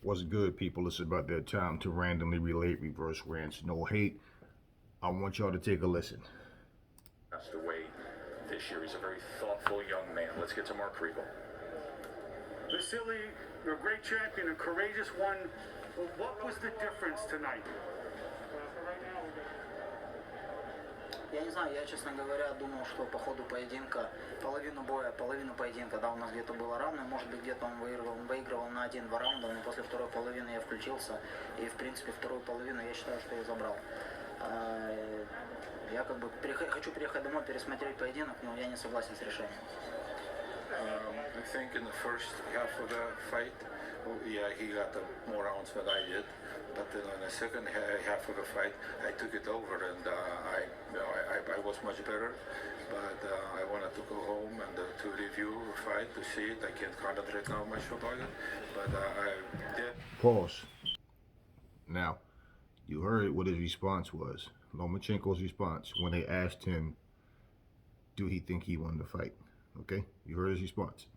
What's good, people? It's about that time to randomly relate reverse rants. No hate. I want y'all to take a listen. Passed away this year. He's a very thoughtful young man. Let's get to Mark Regal. Vasily, you're a great champion, a courageous one. But what was the difference tonight? Я не знаю, я, честно говоря, думал, что по ходу поединка, половину боя, половину поединка, да, у нас где-то было равно, может быть, где-то он выигрывал на 1-2 раунда, но после второй половины я включился, и, в принципе, вторую половину я считаю, что я забрал. Я как бы хочу приехать домой, пересмотреть поединок, но я не согласен с решением. I think in the first half of the fight, yeah, he got more rounds than I did. But then in the second half of the fight, I took it over, and I was much better. But I wanted to go home and to review the fight to see it. I can't concentrate now much about it, but I did. Pause. Now, you heard what his response was. Lomachenko's response when they asked him, do he think he won the fight? Okay? You heard his response.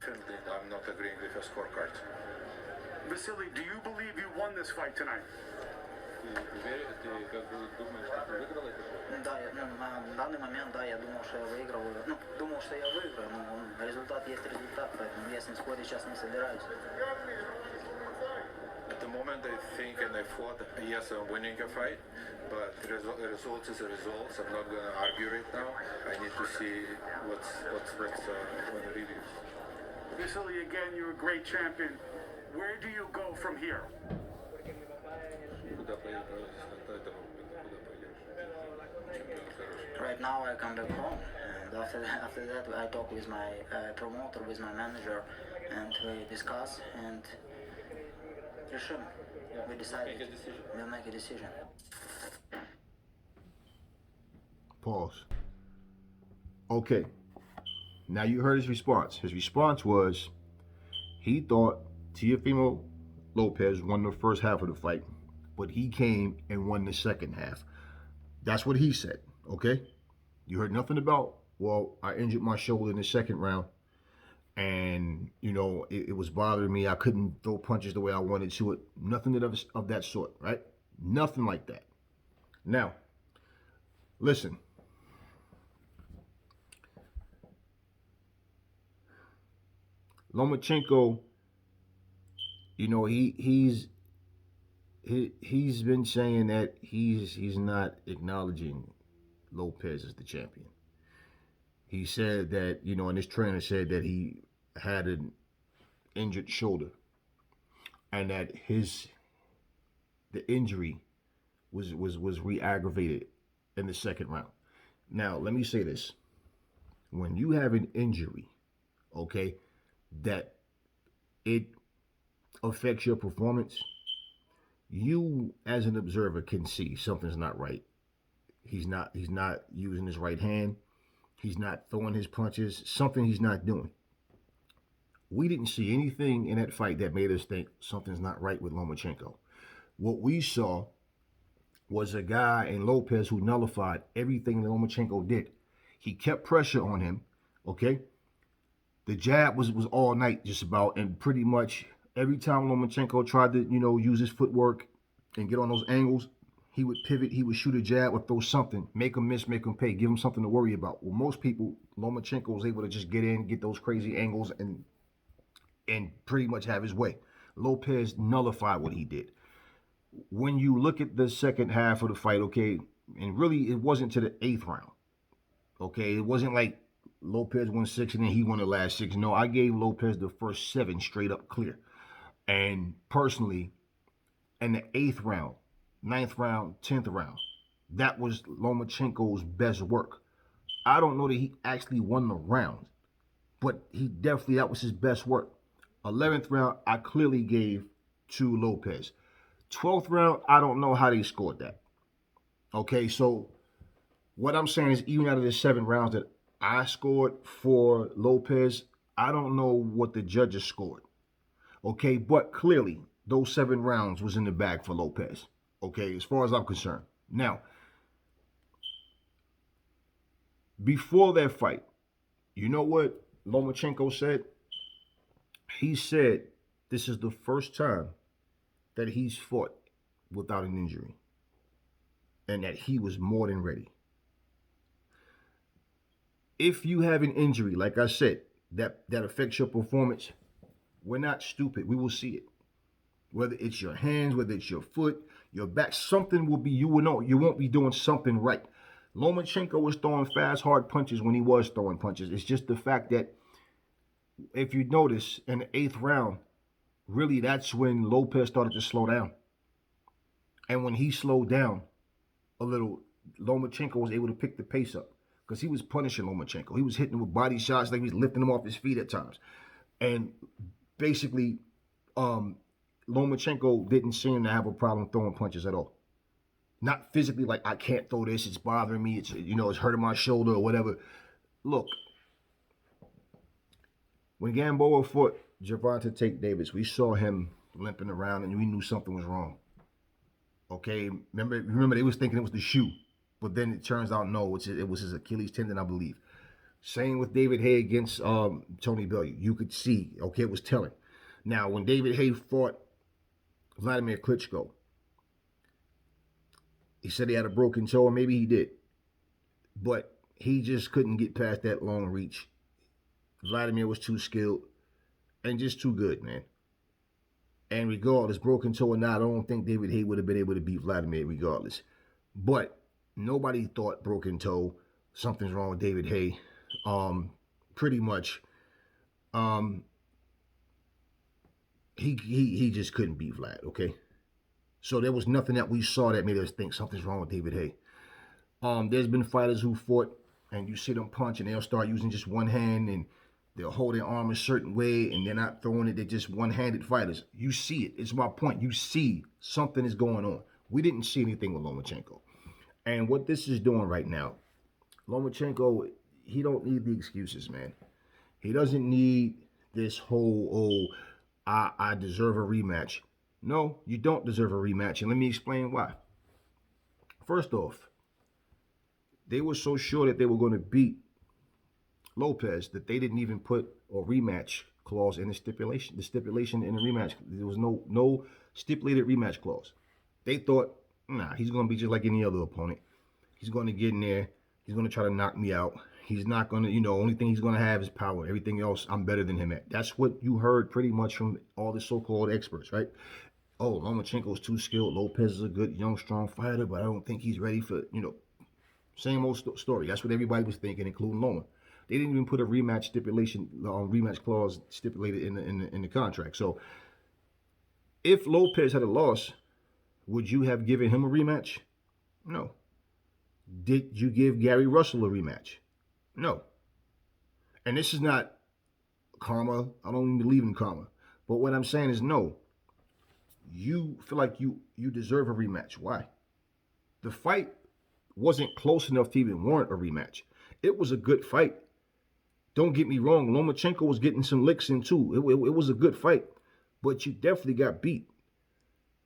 I'm not agreeing with the scorecard. Vasily, do you believe you won this fight tonight? Да, на данный момент, да, я думал, что я выиграл. Ну, думал, что я выиграю, но результат есть результат, поэтому я с ним спорить сейчас не собираюсь. At the moment, I think and I thought, yes, I'm winning a fight, but the result is a result. I'm not going to argue right now. I need to see what's on the reviews. Vasily, again, you're a great champion. Where do you go from here? Right now I come back home, and after that I talk with my promoter, with my manager, and we discuss and решим. We decide. We'll make a decision. Pause. Okay. Now you heard his response. His response was he thought Teofimo Lopez won the first half of the fight, but he came and won the second half. That's what he said, okay? You heard nothing about, well, I injured my shoulder in the second round, and, you know, it was bothering me. I couldn't throw punches the way I wanted to. It. Nothing of that sort, right? Nothing like that. Now, listen. Lomachenko, you know, he's been saying that he's not acknowledging Lopez as the champion. He said that, you know, and his trainer said that he had an injured shoulder and that the injury was re-aggravated in the second round. Now, let me say this. When you have an injury, okay, that it affects your performance, you as an observer can see something's not right. He's not using his right hand. He's not throwing his punches. Something he's not doing. We didn't see anything in that fight that made us think something's not right with Lomachenko. What we saw was a guy in Lopez who nullified everything that Lomachenko did. He kept pressure on him, okay? The jab was all night just about, and pretty much every time Lomachenko tried to, you know, use his footwork and get on those angles, he would pivot, he would shoot a jab or throw something, make him miss, make him pay, give him something to worry about. Well, most people, Lomachenko was able to just get in, get those crazy angles, and pretty much have his way. Lopez nullified what he did. When you look at the second half of the fight, okay, and really it wasn't to the 8th round, okay? It wasn't like Lopez won 6 and then he won the last 6. No, I gave Lopez the first 7 straight up clear. And personally, in the 8th round, 9th round, 10th round, that was Lomachenko's best work. I don't know that he actually won the round, but that was his best work. 11th round, I clearly gave to Lopez. 12th round, I don't know how they scored that. Okay, so what I'm saying is even out of the 7 rounds that I scored for Lopez, I don't know what the judges scored. Okay, but clearly those 7 rounds was in the bag for Lopez. Okay, as far as I'm concerned. Now, before that fight, you know what Lomachenko said? He said this is the first time that he's fought without an injury, and that he was more than ready. If you have an injury, like I said, that affects your performance, we're not stupid. We will see it. Whether it's your hands, whether it's your foot, your back, something will be, you will know, you won't be doing something right. Lomachenko was throwing fast, hard punches when he was throwing punches. It's just the fact that, if you notice, in the 8th round, really that's when Lopez started to slow down. And when he slowed down a little, Lomachenko was able to pick the pace up because he was punishing Lomachenko. He was hitting him with body shots, like he was lifting him off his feet at times. And basically, Lomachenko didn't seem to have a problem throwing punches at all. Not physically, like, I can't throw this, it's bothering me, it's, it's hurting my shoulder or whatever. Look, when Gamboa fought Gervonta Tate Davis, we saw him limping around and we knew something was wrong. Okay, remember they was thinking it was the shoe, but then it turns out no, it was his Achilles tendon, I believe. Same with David Haye against Tony Bellew. You could see, okay, it was telling. Now, when David Haye fought Vladimir Klitschko, he said he had a broken toe, or maybe he did, but he just couldn't get past that long reach. Vladimir was too skilled and just too good, man. And regardless, broken toe or not, I don't think David Haye would have been able to beat Vladimir regardless. But nobody thought broken toe, something's wrong with David Haye. Pretty much, he just couldn't beat Vlad, okay? So there was nothing that we saw that made us think something's wrong with David Haye. There's been fighters who fought, and you see them punch, and they'll start using just one hand, and they'll hold their arm a certain way, and they're not throwing it. They're just one-handed fighters. You see it. It's my point. You see something is going on. We didn't see anything with Lomachenko. And what this is doing right now, Lomachenko, he don't need the excuses, man. He doesn't need this whole, I deserve a rematch. No, you don't deserve a rematch, and let me explain why. First off, they were so sure that they were going to beat Lopez that they didn't even put a rematch clause in the stipulation. The stipulation in the rematch, there was no stipulated rematch clause. They thought, nah, he's going to be just like any other opponent. He's going to get in there. He's going to try to knock me out. He's not going to, only thing he's going to have is power. Everything else, I'm better than him at. That's what you heard pretty much from all the so-called experts, right? Oh, Lomachenko's too skilled. Lopez is a good, young, strong fighter, but I don't think he's ready for, same old story. That's what everybody was thinking, including Loma. They didn't even put a rematch stipulation, rematch clause stipulated in the contract. So, if Lopez had a loss, would you have given him a rematch? No. Did you give Gary Russell a rematch? No. And this is not karma. I don't even believe in karma. But what I'm saying is no. You feel like you deserve a rematch. Why? The fight wasn't close enough to even warrant a rematch. It was a good fight. Don't get me wrong. Lomachenko was getting some licks in too. It was a good fight. But you definitely got beat.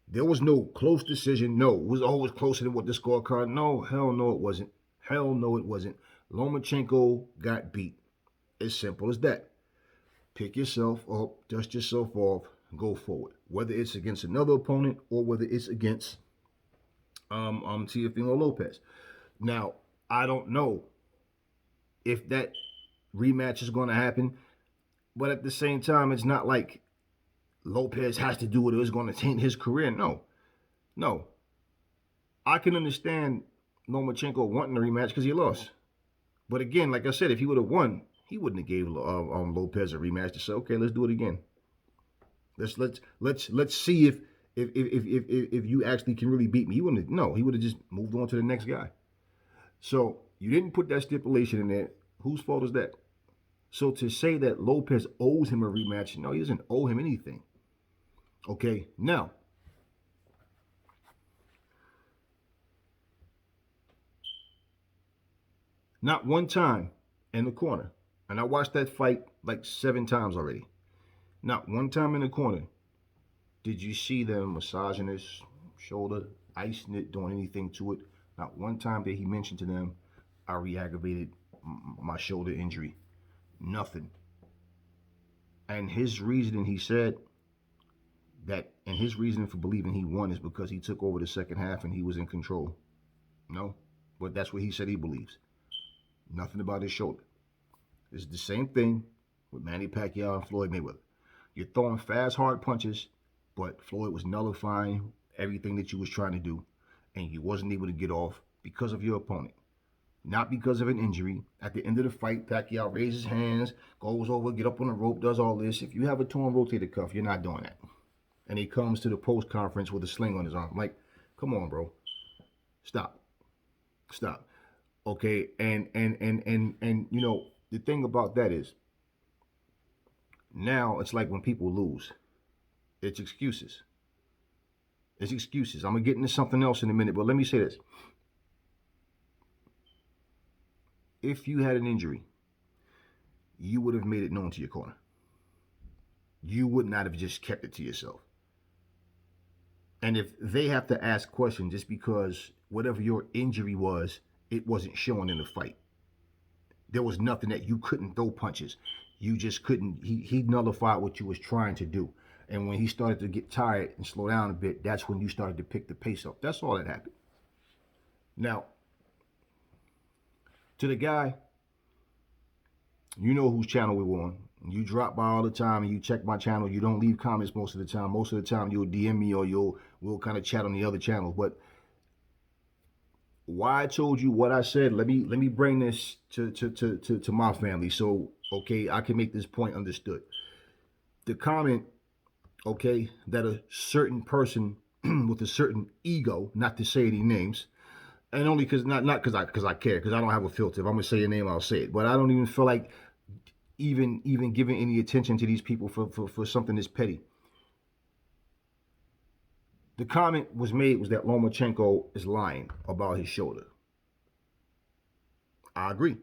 There was no close decision. No, it was always closer than what the scorecard. No, hell no it wasn't. Hell no it wasn't. Lomachenko got beat. As simple as that. Pick yourself up, dust yourself off, go forward. Whether it's against another opponent or whether it's against Teofimo Lopez. Now, I don't know if that rematch is going to happen, but at the same time, it's not like Lopez has to do it or it's going to taint his career. No. I can understand Lomachenko wanting a rematch because he lost. But again, like I said, if he would have won, he wouldn't have gave Lopez a rematch to say, okay, let's do it again. Let's see if you actually can really beat me. He wouldn't have, no, he would have just moved on to the next guy. So you didn't put that stipulation in there. Whose fault is that? So to say that Lopez owes him a rematch, no, he doesn't owe him anything. Okay, now, not one time in the corner, and I watched that fight like 7 times already. Not one time in the corner did you see them massaging his shoulder, icing it, doing anything to it. Not one time did he mention to them, I re-aggravated my shoulder injury. Nothing. And his reasoning, he said, and his reason for believing he won is because he took over the second half and he was in control. No, but that's what he said he believes. Nothing about his shoulder. It's the same thing with Manny Pacquiao and Floyd Mayweather. You're throwing fast, hard punches, but Floyd was nullifying everything that you was trying to do, and you wasn't able to get off because of your opponent. Not because of an injury. At the end of the fight, Pacquiao raises his hands, goes over, get up on the rope, does all this. If you have a torn rotator cuff, you're not doing that. And he comes to the post conference with a sling on his arm. Like, come on, bro. Stop. Okay, and you know, the thing about that is, now it's like when people lose, it's excuses. It's excuses. I'm gonna get into something else in a minute, but let me say this. If you had an injury, you would have made it known to your corner. You would not have just kept it to yourself. And if they have to ask questions just because whatever your injury was, it wasn't showing in the fight. There was nothing that you couldn't throw punches. You just couldn't. He nullified what you was trying to do. And when he started to get tired and slow down a bit, that's when you started to pick the pace up. That's all that happened. Now, to the guy, you know whose channel we were on. You drop by all the time and you check my channel. You don't leave comments most of the time. Most of the time you'll DM me or we'll kind of chat on the other channels. But why I told you what I said, let me bring this to my family so, okay, I can make this point understood. The comment, okay, that a certain person with a certain ego, not to say any names, and only because not because I care, because I don't have a filter. If I'm gonna say a name, I'll say it. But I don't even feel like even giving any attention to these people for something this petty. The comment was made was that Lomachenko is lying about his shoulder. I agree.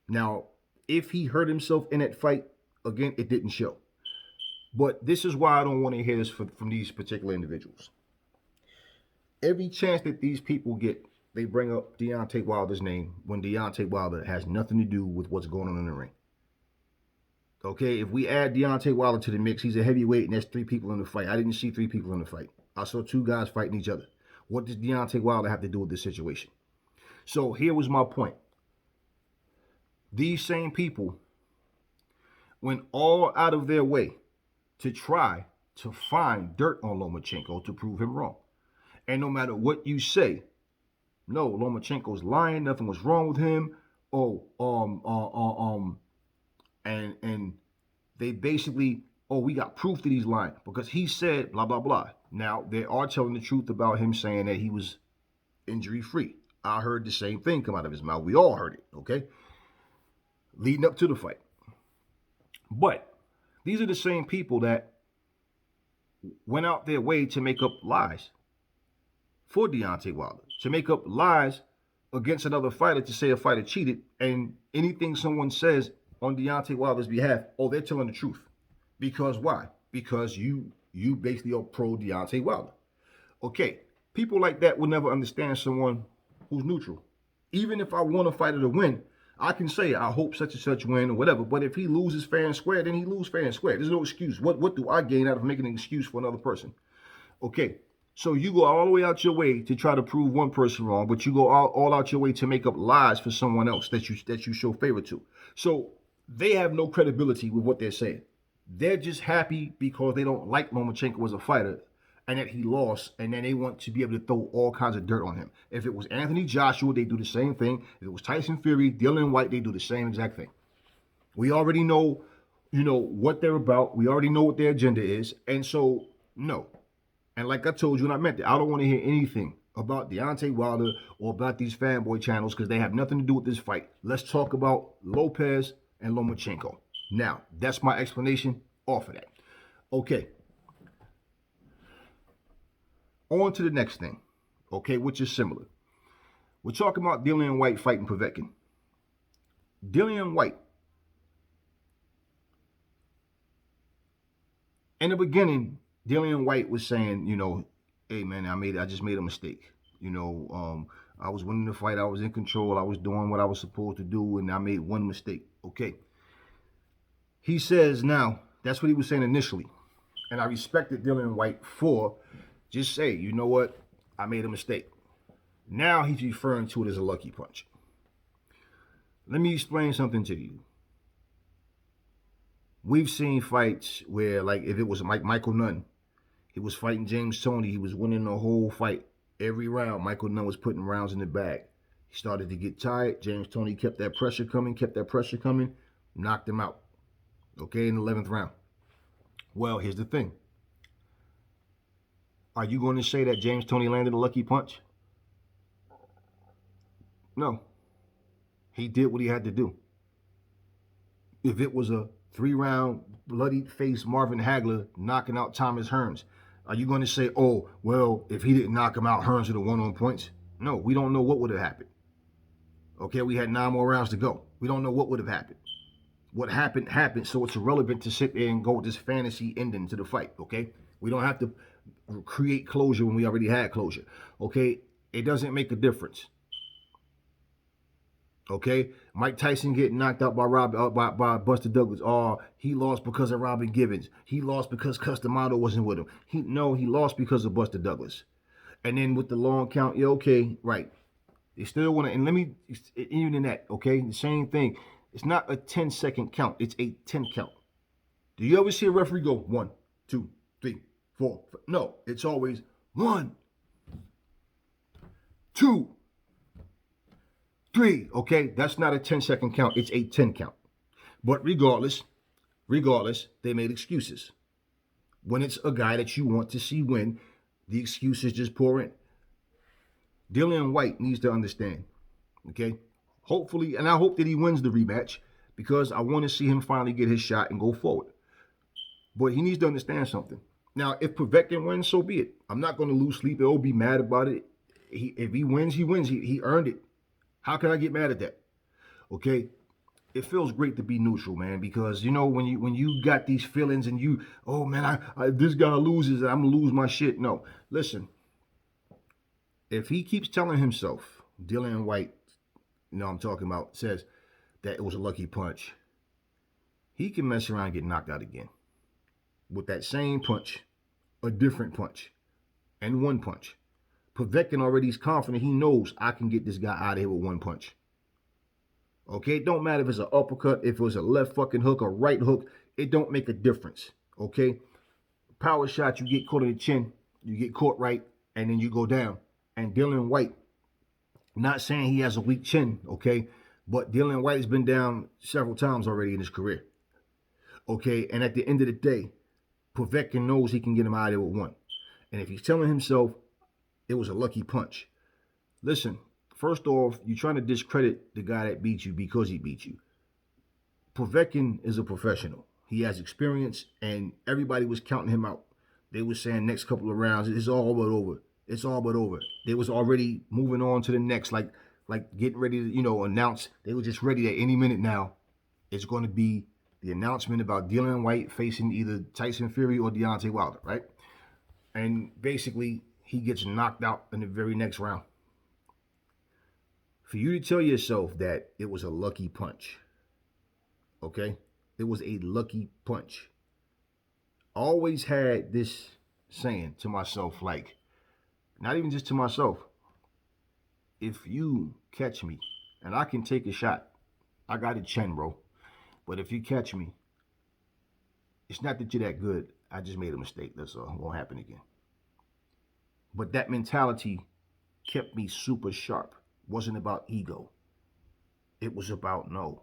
Now, if he hurt himself in that fight, again, it didn't show. But this is why I don't want to hear this from these particular individuals. Every chance that these people get, they bring up Deontay Wilder's name when Deontay Wilder has nothing to do with what's going on in the ring. Okay, if we add Deontay Wilder to the mix, he's a heavyweight and there's 3 people in the fight. I didn't see 3 people in the fight. I saw 2 guys fighting each other. What does Deontay Wilder have to do with this situation? So here was my point. These same people went all out of their way to try to find dirt on Lomachenko to prove him wrong. And no matter what you say, no, Lomachenko's lying, nothing was wrong with him. And they basically, we got proof that he's lying because he said blah, blah, blah. Now, they are telling the truth about him saying that he was injury-free. I heard the same thing come out of his mouth. We all heard it, okay? Leading up to the fight. But these are the same people that went out their way to make up lies for Deontay Wilder, to make up lies against another fighter to say a fighter cheated, and anything someone says on Deontay Wilder's behalf, they're telling the truth. Because why? Because you basically are pro Deontay Wilder. Okay, people like that will never understand someone who's neutral. Even if I want a fighter to win, I can say I hope such and such win or whatever. But if he loses fair and square, then he loses fair and square. There's no excuse. What do I gain out of making an excuse for another person? Okay, so you go all the way out your way to try to prove one person wrong, but you go all out your way to make up lies for someone else that you show favor to. So they have no credibility with what they're saying. They're just happy because they don't like Lomachenko as a fighter and that he lost, and then they want to be able to throw all kinds of dirt on him. If it was Anthony Joshua, they do the same thing. If it was Tyson Fury, Dillian White, they do the same exact thing. We already know, what they're about. We already know what their agenda is. And so, no. And like I told you, and I meant it, I don't want to hear anything about Deontay Wilder or about these fanboy channels because they have nothing to do with this fight. Let's talk about Lopez and Lomachenko. Now, that's my explanation off of that. Okay. On to the next thing, okay, which is similar. We're talking about Dillian White fighting Povetkin. Dillian White, in the beginning, Dillian White was saying, hey man, I just made a mistake. I was winning the fight, I was in control, I was doing what I was supposed to do, and I made one mistake. Okay. He says now, that's what he was saying initially. And I respected Dillian White for just say, you know what? I made a mistake. Now he's referring to it as a lucky punch. Let me explain something to you. We've seen fights where, like, if it was Michael Nunn, he was fighting James Toney, he was winning the whole fight. Every round, Michael Nunn was putting rounds in the bag. He started to get tired. James Toney kept that pressure coming, knocked him out. Okay, in the 11th round. Well, here's the thing. Are you going to say that James Toney landed a lucky punch? No. He did what he had to do. If it was a 3-round, bloody-faced Marvin Hagler knocking out Thomas Hearns, are you going to say, oh, well, if he didn't knock him out, Hearns would have won on points? No, we don't know what would have happened. Okay, we had 9 more rounds to go. We don't know what would have happened. What happened, happened, so it's irrelevant to sit there and go with this fantasy ending to the fight, okay? We don't have to create closure when we already had closure, okay? It doesn't make a difference. Okay, Mike Tyson getting knocked out by Buster Douglas. Oh, he lost because of Robin Givens. He lost because Customato wasn't with him. He lost because of Buster Douglas. And then with the long count, yeah, okay, right. They still want to, and let me, even in that, okay, the same thing. It's not a 10-second count. It's a 10 count. Do you ever see a referee go 1, 2, 3, 4? No, it's always 1, 2, 3, okay? That's not a 10-second count. It's a 10 count. But regardless, they made excuses. When it's a guy that you want to see win, the excuses just pour in. Dillian White needs to understand, okay? Hopefully, and I hope that he wins the rematch because I want to see him finally get his shot and go forward. But he needs to understand something. Now, if Povetkin wins, so be it. I'm not going to lose sleep or be mad about it. If he wins, he wins. He earned it. How can I get mad at that? Okay? It feels great to be neutral, man, because, you know, when you got these feelings and you, oh, man, this guy loses and I'm going to lose my shit. No. Listen, if he keeps telling himself, Dillian White, you know I'm talking about, says that it was a lucky punch, he can mess around and get knocked out again. With that same punch, a different punch, and one punch. Povetkin already is confident. He knows I can get this guy out of here with one punch. Okay, it don't matter if it's an uppercut, if it was a left fucking hook, a right hook. It don't make a difference. Okay? Power shot, you get caught in the chin, you get caught right, and then you go down. And Dillian White, not saying he has a weak chin, okay? But Dillian White has been down several times already in his career. Okay, and at the end of the day, Povetkin knows he can get him out of there with one. And if he's telling himself it was a lucky punch, listen, first off, you're trying to discredit the guy that beat you because he beat you. Povetkin is a professional. He has experience, and everybody was counting him out. They were saying next couple of rounds, it's all but over. It's all but over. They was already moving on to the next, like getting ready to, you know, announce. They were just ready at any minute now. It's going to be the announcement about Dillian White facing either Tyson Fury or Deontay Wilder, right? And basically, he gets knocked out in the very next round. For you to tell yourself that it was a lucky punch, okay? It was a lucky punch. I always had this saying to myself, like, not even just to myself, if you catch me, and I can take a shot, I got a chin, bro. But if you catch me, it's not that you're that good. I just made a mistake. That's all. It won't happen again. But that mentality kept me super sharp. It wasn't about ego. It was about, no,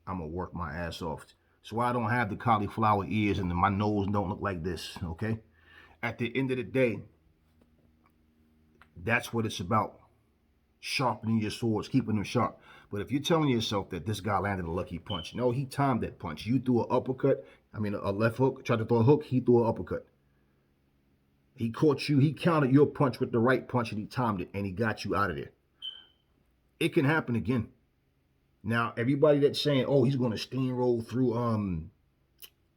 I'm going to work my ass off. So I don't have the cauliflower ears and my nose don't look like this, okay? At the end of the day, that's what it's about. Sharpening your swords, keeping them sharp. But if you're telling yourself that this guy landed a lucky punch, no, he timed that punch. You threw an uppercut, a left hook, tried to throw a hook, he threw an uppercut. He caught you, he countered your punch with the right punch and he timed it and he got you out of there. It can happen again. Now, everybody that's saying, oh, he's going to steamroll through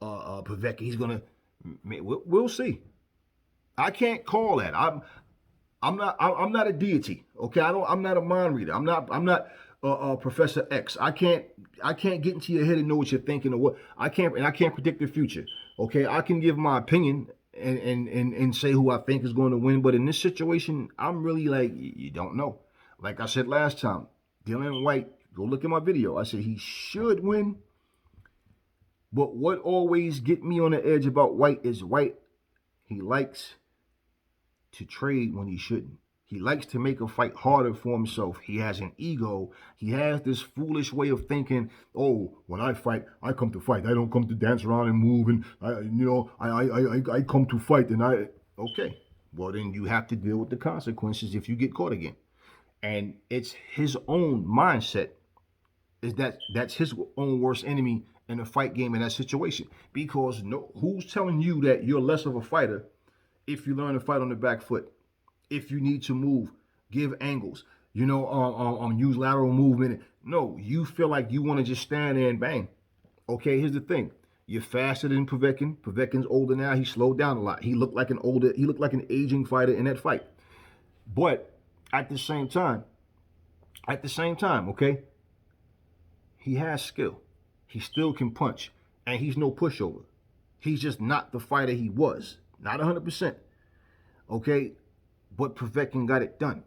Povetkin, he's going to, we'll see. I can't call that. I'm not a deity, okay? I'm not a mind reader. I'm not Professor X. I can't get into your head and know what you're thinking or what. I can't predict the future. Okay, I can give my opinion and say who I think is going to win, but in this situation, I'm really like, you don't know. Like I said last time, Dylan White, go look at my video. I said he should win, but what always get me on the edge about White is White, he likes to trade when he shouldn't. He likes to make a fight harder for himself. He has an ego. He has this foolish way of thinking, oh, when I fight, I come to fight. I don't come to dance around and move, and I come to fight. And okay, well then you have to deal with the consequences if you get caught again. And it's his own mindset is that's his own worst enemy in a fight game in that situation. Because who's telling you that you're less of a fighter if you learn to fight on the back foot? If you need to move, give angles, use lateral movement. No, you feel like you want to just stand there and bang. Okay, here's the thing. You're faster than Povetkin. Povetkin's older now. He slowed down a lot. He looked like an aging fighter in that fight. But at the same time, okay, he has skill. He still can punch. And he's no pushover. He's just not the fighter he was. Not 100%. Okay? But Povetkin got it done.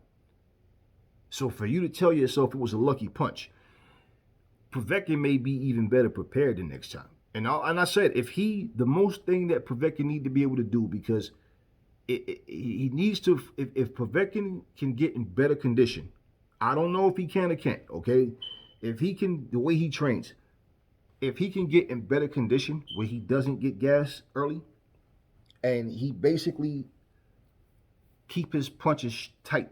So for you to tell yourself it was a lucky punch, Povetkin may be even better prepared the next time. And I said, the most thing that Povetkin need to be able to do, because he needs to, if Povetkin can get in better condition, I don't know if he can or can't, okay? If he can, the way he trains, if he can get in better condition where he doesn't get gas early, and he basically keep his punches tight.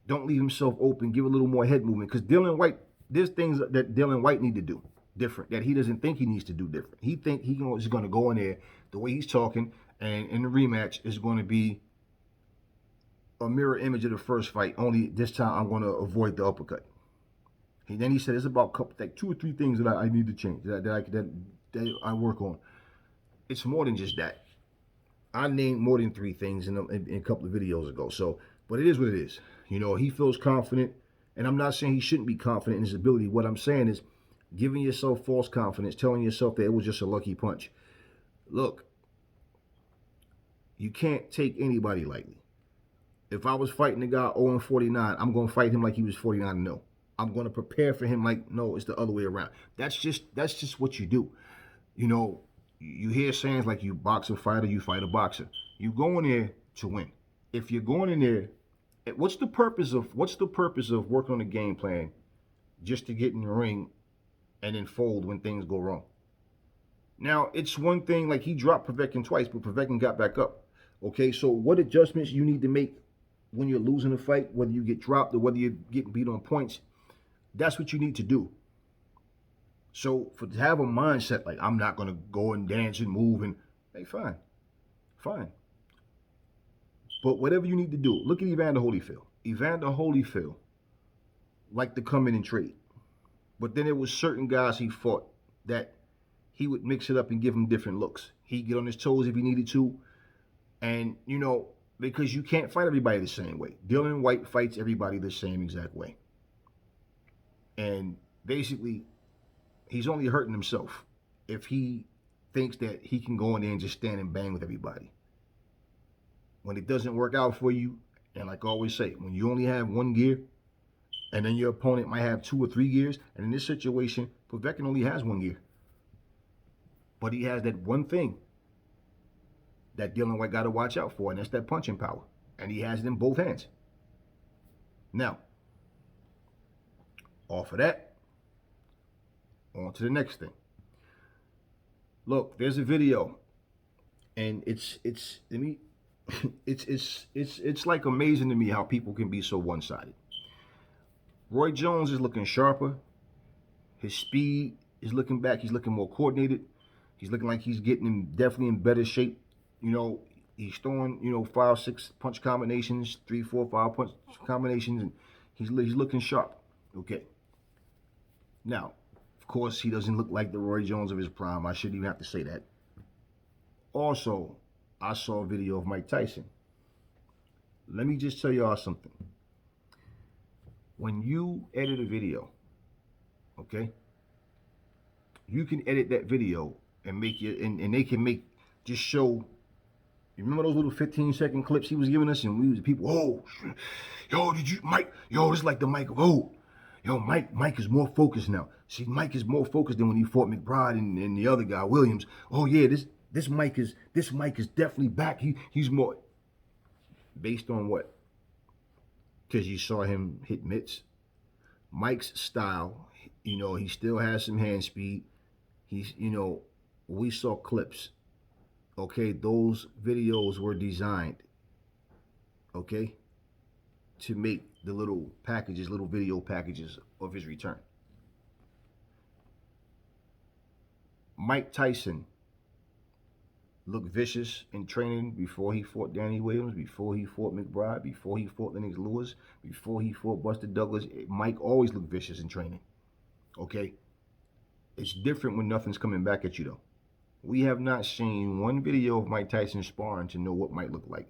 Don't leave himself open. Give a little more head movement. Because Dylan White, there's things that Dylan White need to do different that he doesn't think he needs to do different. He think he's going to go in there the way he's talking, and in the rematch is going to be a mirror image of the first fight. Only this time I'm going to avoid the uppercut. Then he said it's about like 2 or 3 things that I need to change that I work on. It's more than just that. I named more than 3 things in a couple of videos ago. So, but it is what it is. He feels confident, and I'm not saying he shouldn't be confident in his ability. What I'm saying is giving yourself false confidence, telling yourself that it was just a lucky punch. Look, you can't take anybody lightly. If I was fighting a guy 0-49, I'm going to fight him like he was 49-0. I'm going to prepare for him like, no, it's the other way around. That's just what you do. You hear sayings like you box a fighter, you fight a boxer. You go in there to win. If you're going in there, what's the purpose of working on a game plan just to get in the ring and then fold when things go wrong? Now, it's one thing, like he dropped Povetkin twice, but Povetkin got back up. Okay, so what adjustments you need to make when you're losing a fight, whether you get dropped or whether you're getting beat on points, that's what you need to do. So to have a mindset like I'm not going to go and dance and move and, hey, fine. But whatever you need to do, look at Evander Holyfield. Evander Holyfield liked to come in and trade. But then there was certain guys he fought that he would mix it up and give them different looks. He'd get on his toes if he needed to. And, because you can't fight everybody the same way. Dylan White fights everybody the same exact way. And basically, he's only hurting himself if he thinks that he can go in there and just stand and bang with everybody. When it doesn't work out for you, and like I always say, when you only have 1 gear, and then your opponent might have 2 or 3 gears, and in this situation, Povetkin only has 1 gear. But he has that one thing that Dylan White got to watch out for, and that's that punching power. And he has it in both hands. Now, off of that, on to the next thing. Look, there's a video, and it's like amazing to me how people can be so one-sided. Roy Jones is looking sharper. His speed is looking back. He's looking more coordinated. He's looking like he's getting definitely in better shape. He's throwing 5, 6 punch combinations, 3, 4, 5 punch combinations, and he's looking sharp. Okay. Now, of course, he doesn't look like the Roy Jones of his prime. I shouldn't even have to say that. Also, I saw a video of Mike Tyson. Let me just tell y'all something. When you edit a video, okay, you can edit that video and make it, and they can make just show. You remember those little 15-second clips he was giving us, and we was people, oh, yo, did you, Mike? Yo, it's like the Mike. Oh, yo, Mike is more focused now. See, Mike is more focused than when he fought McBride and the other guy, Williams. Oh yeah, this Mike is definitely back. He's more based on what? Because you saw him hit mitts. Mike's style, you know, he still has some hand speed. He's, you know, we saw clips. Okay, those videos were designed, okay, to make the little packages, little video packages of his return. Mike Tyson looked vicious in training before he fought Danny Williams, before he fought McBride, before he fought Lennox Lewis, before he fought Buster Douglas. Mike always looked vicious in training, okay? It's different when nothing's coming back at you, though. We have not seen one video of Mike Tyson sparring to know what Mike looked like.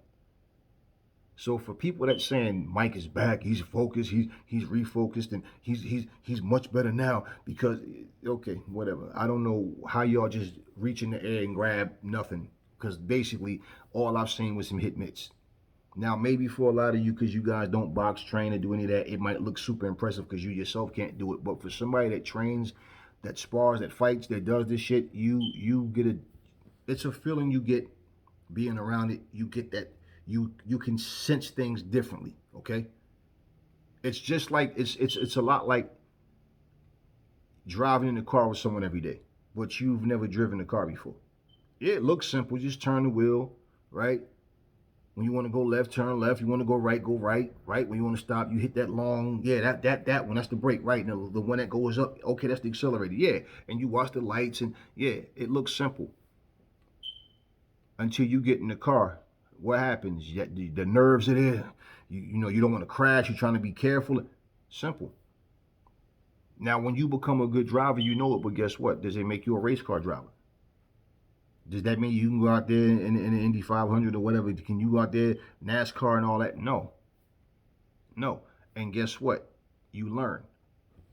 So for people that saying Mike is back, he's focused, he's refocused, and he's much better now because, okay, whatever. I don't know how y'all just reach in the air and grab nothing, because basically all I've seen was some hit mitts. Now maybe for a lot of you, because you guys don't box, train, or do any of that, it might look super impressive because you yourself can't do it. But for somebody that trains, that spars, that fights, that does this shit, you get it's a feeling you get being around it. You get that you can sense things differently, okay? It's just like it's a lot like driving in the car with someone every day, but you've never driven a car before. Yeah, it looks simple. Just turn the wheel, right? When you want to go left, turn left. You want to go right, right. When you want to stop, you hit that long, yeah, that one, that's the brake, right? And the one that goes up, okay, that's the accelerator, yeah. And you watch the lights, and yeah, it looks simple. Until you get in the car, what happens? The nerves are there. You know, you don't want to crash. You're trying to be careful. Simple. Now, when you become a good driver, you know it, but guess what? Does it make you a race car driver? Does that mean you can go out there in the Indy 500 or whatever? Can you go out there, NASCAR and all that? No. No. And guess what? You learn.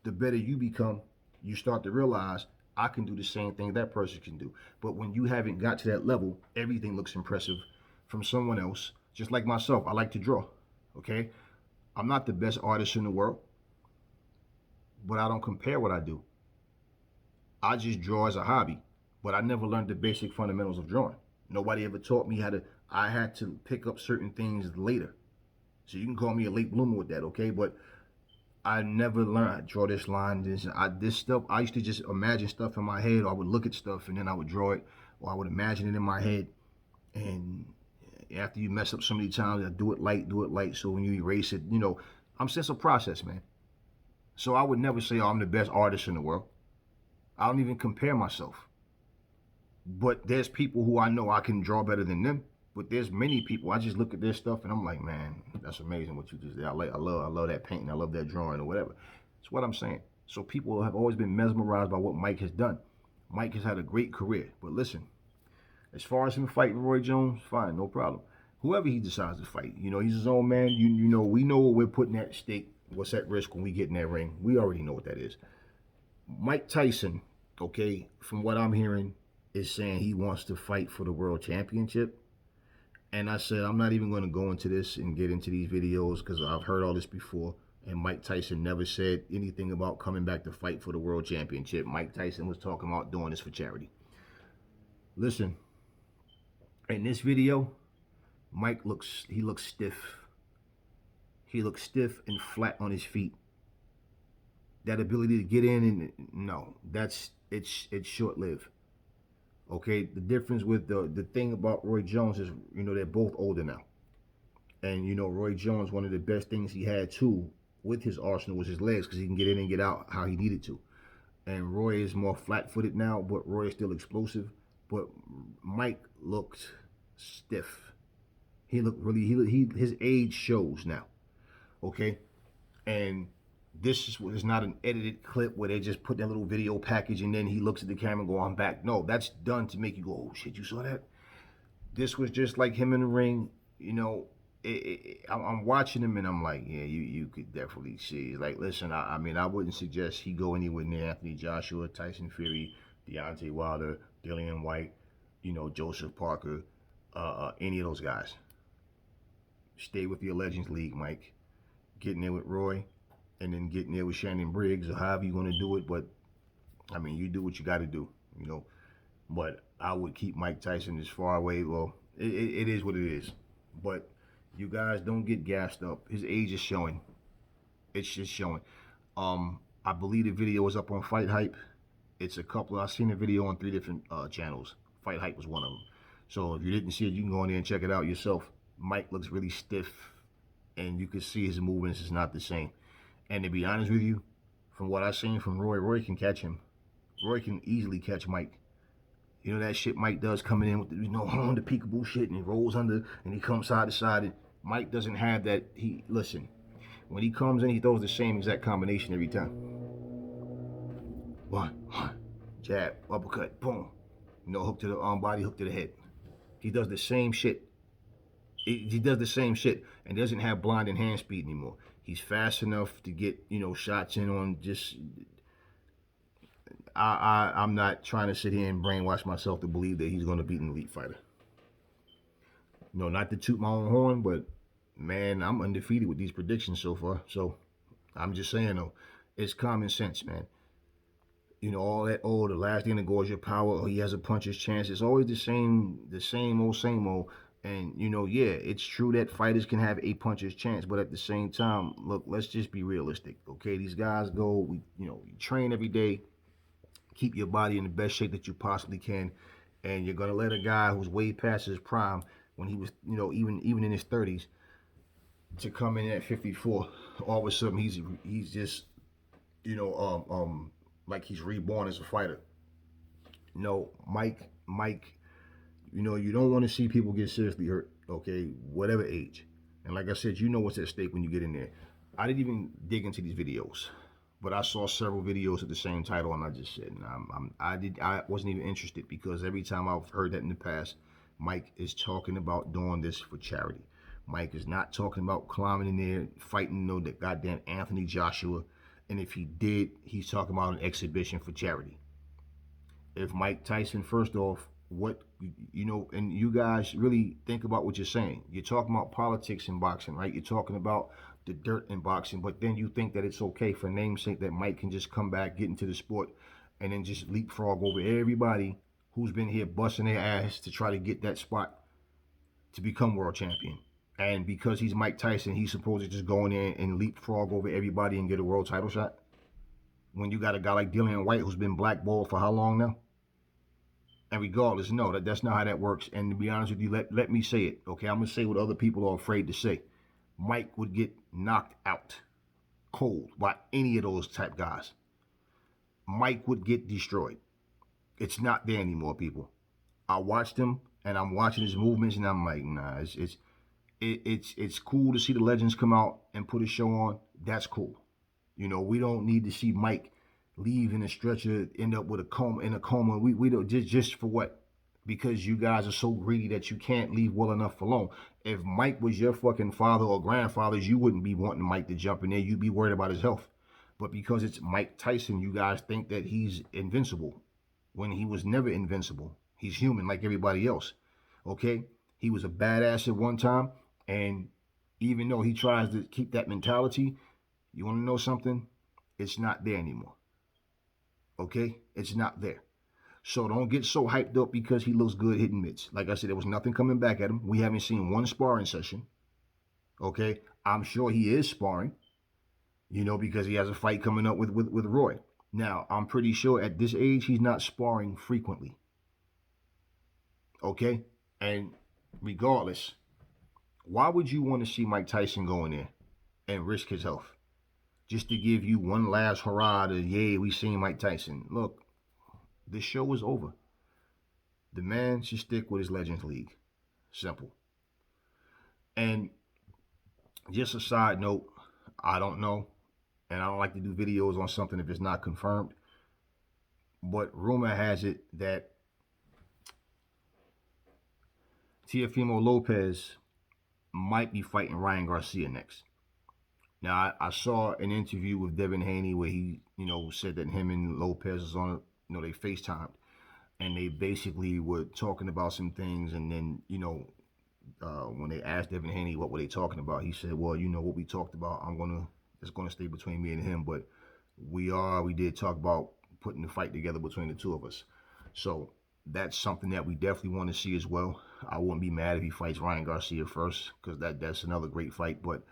The better you become, you start to realize, I can do the same thing that person can do. But when you haven't got to that level, everything looks impressive from someone else. Just like myself, I like to draw, okay? I'm not the best artist in the world, but I don't compare what I do. I just draw as a hobby. But I never learned the basic fundamentals of drawing. Nobody ever taught me I had to pick up certain things later. So you can call me a late bloomer with that, okay? But I never learned, I draw this line, this stuff. I used to just imagine stuff in my head, or I would look at stuff and then I would draw it, or I would imagine it in my head. And after you mess up so many times, I do it light. So when you erase it, you know, I'm saying it's a process, man. So I would never say, oh, I'm the best artist in the world. I don't even compare myself. But there's people who I know I can draw better than them. But there's many people, I just look at their stuff and I'm like, man, that's amazing what you just did. I love that painting. I love that drawing or whatever. That's what I'm saying. So people have always been mesmerized by what Mike has done. Mike has had a great career. But listen, as far as him fighting Roy Jones, fine, no problem. Whoever he decides to fight, you know, he's his own man. You know, we know what we're putting at stake, what's at risk when we get in that ring. We already know what that is. Mike Tyson, okay, from what I'm hearing, is saying he wants to fight for the world championship. And I said, I'm not even going to go into this and get into these videos because I've heard all this before. And Mike Tyson never said anything about coming back to fight for the world championship. Mike Tyson was talking about doing this for charity. Listen, in this video, Mike looks stiff. He looks stiff and flat on his feet. That ability to get in, and no, it's short-lived. Okay, the difference with the thing about Roy Jones is, you know, they're both older now. And, you know, Roy Jones, one of the best things he had, too, with his arsenal was his legs, because he can get in and get out how he needed to. And Roy is more flat-footed now, but Roy is still explosive. But Mike looked stiff. He looked really, his age shows now. Okay? And this is not an edited clip where they just put that little video package and then he looks at the camera and go, I'm back. No, that's done to make you go, oh shit, you saw that? This was just like him in the ring. You know, I'm watching him and I'm like, yeah, you could definitely see. Like, listen, I mean, I wouldn't suggest he go anywhere near Anthony Joshua, Tyson Fury, Deontay Wilder, Dillian White. Joseph Parker, any of those guys. Stay with your Legends League, Mike. Get in there with Roy, and then get in there with Shannon Briggs, or however you're going to do it. But, I mean, you do what you got to do. But I would keep Mike Tyson as far away. Well, it is what it is. But you guys don't get gassed up. His age is showing. It's just showing. I believe the video is up on Fight Hype. It's a couple. I've seen the video on 3 different channels. Fight Hype was one of them. So if you didn't see it, you can go in there and check it out yourself. Mike looks really stiff, and you can see his movements is not the same. And to be honest with you, from what I've seen from Roy can catch him. Roy can easily catch Mike. You know that shit Mike does coming in with the peekaboo shit, and he rolls under and he comes side to side. And Mike doesn't have that. Listen, when he comes in, he throws the same exact combination every time. One, jab, uppercut, boom. Hook to the body, hook to the head. He does the same shit. He does the same shit and doesn't have blinding hand speed anymore. He's fast enough to get, shots in on just... I'm not trying to sit here and brainwash myself to believe that he's going to beat an elite fighter. Not to toot my own horn, but, man, I'm undefeated with these predictions so far. So, I'm just saying, though, it's common sense, man. All that, the last thing that goes your power, he has a puncher's chance. It's always the same old. And, yeah, it's true that fighters can have a puncher's chance, but at the same time, look, let's just be realistic, okay? These guys you train every day, keep your body in the best shape that you possibly can, and you're going to let a guy who's way past his prime, when he was, even in his 30s, to come in at 54, all of a sudden he's just, like he's reborn as a fighter. Mike, you don't want to see people get seriously hurt, okay, whatever age. And like I said, what's at stake when you get in there. I didn't even dig into these videos, but I saw several videos with the same title, and I just said, I wasn't even interested, because every time I've heard that in the past, Mike is talking about doing this for charity. Mike is not talking about climbing in there, fighting the goddamn Anthony Joshua. And if he did, he's talking about an exhibition for charity. If Mike Tyson, first off, and you guys really think about what you're saying. You're talking about politics in boxing, right? You're talking about the dirt in boxing, but then you think that it's okay for namesake that Mike can just come back, get into the sport, and then just leapfrog over everybody who's been here busting their ass to try to get that spot to become world champion. And because he's Mike Tyson, he's supposed to just go in there and leapfrog over everybody and get a world title shot? When you got a guy like Dillian White who's been blackballed for how long now? And regardless, no, that's not how that works. And to be honest with you, let me say it, okay? I'm going to say what other people are afraid to say. Mike would get knocked out cold by any of those type guys. Mike would get destroyed. It's not there anymore, people. I watched him, and I'm watching his movements, and I'm like, nah, it's cool to see the legends come out and put a show on. That's cool. We don't need to see Mike leave in a stretcher, end up with a coma. We don't just for what? Because you guys are so greedy that you can't leave well enough alone. If Mike was your fucking father or grandfather's, you wouldn't be wanting Mike to jump in there. You'd be worried about his health. But because it's Mike Tyson, you guys think that he's invincible when he was never invincible. He's human like everybody else. Okay? He was a badass at one time. And even though he tries to keep that mentality, you want to know something? It's not there anymore. Okay? It's not there. So don't get so hyped up because he looks good hitting mitts. Like I said, there was nothing coming back at him. We haven't seen one sparring session. Okay? I'm sure he is sparring, because he has a fight coming up with Roy. Now, I'm pretty sure at this age, he's not sparring frequently. Okay? And regardless, why would you want to see Mike Tyson go in there and risk his health? Just to give you one last hurrah to, yay, we seen Mike Tyson. Look, this show is over. The man should stick with his Legends League. Simple. And just a side note, I don't know, and I don't like to do videos on something if it's not confirmed, but rumor has it that Teofimo Lopez might be fighting Ryan Garcia next. Now, I saw an interview with Devin Haney where he, said that him and Lopez is on, they FaceTimed. and they basically were talking about some things, and then when they asked Devin Haney what were they talking about, he said, well, what we talked about, it's gonna stay between me and him, but we did talk about putting the fight together between the two of us. So that's something that we definitely want to see as well. I wouldn't be mad if he fights Ryan Garcia first, because that's another great fight. But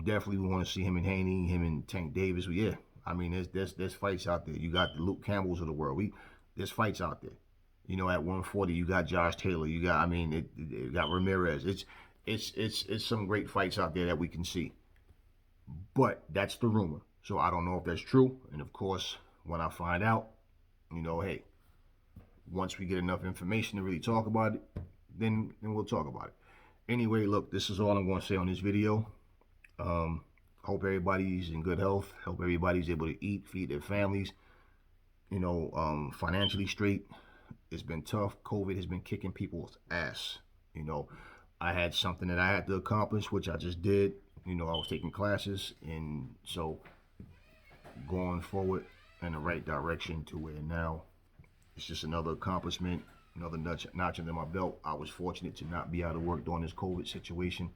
definitely we want to see him and Haney, him and Tank Davis. Yeah, I mean there's fights out there. You got the Luke Campbells of the world. There's fights out there. At 140, you got Josh Taylor. You got Ramirez. It's some great fights out there that we can see. But that's the rumor. So I don't know if that's true. And of course, when I find out, hey, once we get enough information to really talk about it, then we'll talk about it. Anyway, look, this is all I'm going to say on this video. Hope everybody's in good health. Hope everybody's able to eat, feed their families, financially straight. It's been tough. COVID has been kicking people's ass. I had something that I had to accomplish, which I just did. I was taking classes, and so going forward in the right direction to where now it's just another accomplishment, another notch under my belt. I was fortunate to not be out of work during this COVID situation,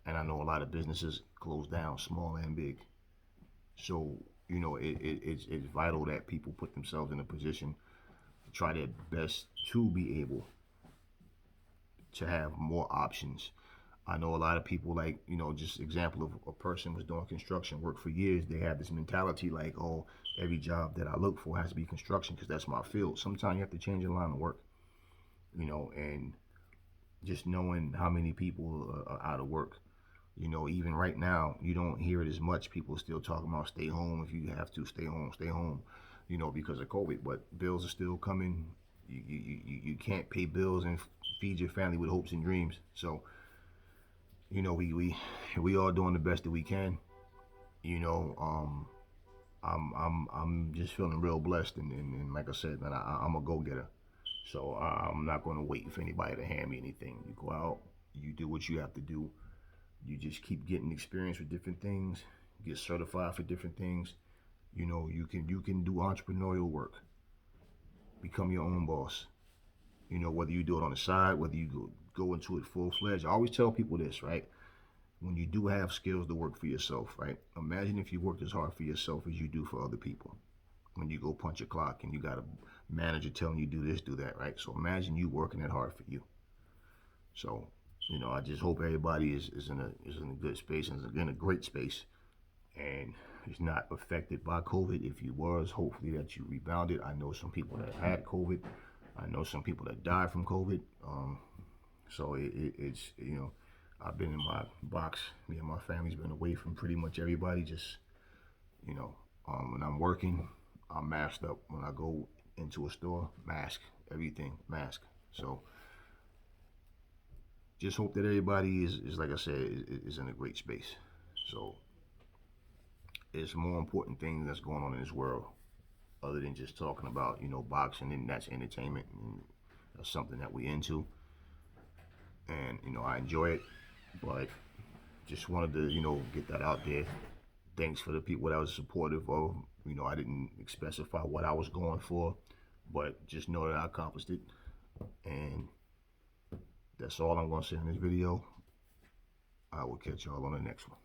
and I know a lot of businesses closed down, small and big. So it's vital that people put themselves in a position to try their best to be able to have more options. I know a lot of people, like, just example of a person was doing construction work for years. They have this mentality like, oh, every job that I look for has to be construction because that's my field. Sometimes you have to change your line of work, and just knowing how many people are out of work. Even right now, you don't hear it as much. People are still talking about stay home. If you have to, stay home, because of COVID. But bills are still coming. You can't pay bills and feed your family with hopes and dreams. So, we all doing the best that we can. I'm just feeling real blessed, and like I said, man, I'm a go-getter. So I'm not going to wait for anybody to hand me anything. You go out, you do what you have to do. You just keep getting experience with different things, get certified for different things. You can do entrepreneurial work, become your own boss. Whether you do it on the side, whether you go into it full-fledged. I always tell people this, right? When you do have skills to work for yourself, right? Imagine if you worked as hard for yourself as you do for other people. When you go punch a clock and you got a manager telling you do this, do that, right? So imagine you working that hard for you. So, I just hope everybody is in a good space and is in a great space and is not affected by COVID. If you was, hopefully that you rebounded. I know some people that had COVID. I know some people that died from COVID. So it's, I've been in my box. Me and my family's been away from pretty much everybody. Just, when I'm working, I'm masked up. When I go into a store, mask, everything, mask. So just hope that everybody is like I said, is in a great space. So it's more important things that's going on in this world other than just talking about, boxing, and that's entertainment, and that's something that we into. And, I enjoy it, but just wanted to, get that out there. Thanks for the people that was supportive of, I didn't specify what I was going for, but just know that I accomplished it. And that's all I'm going to say in this video. I will catch y'all on the next one.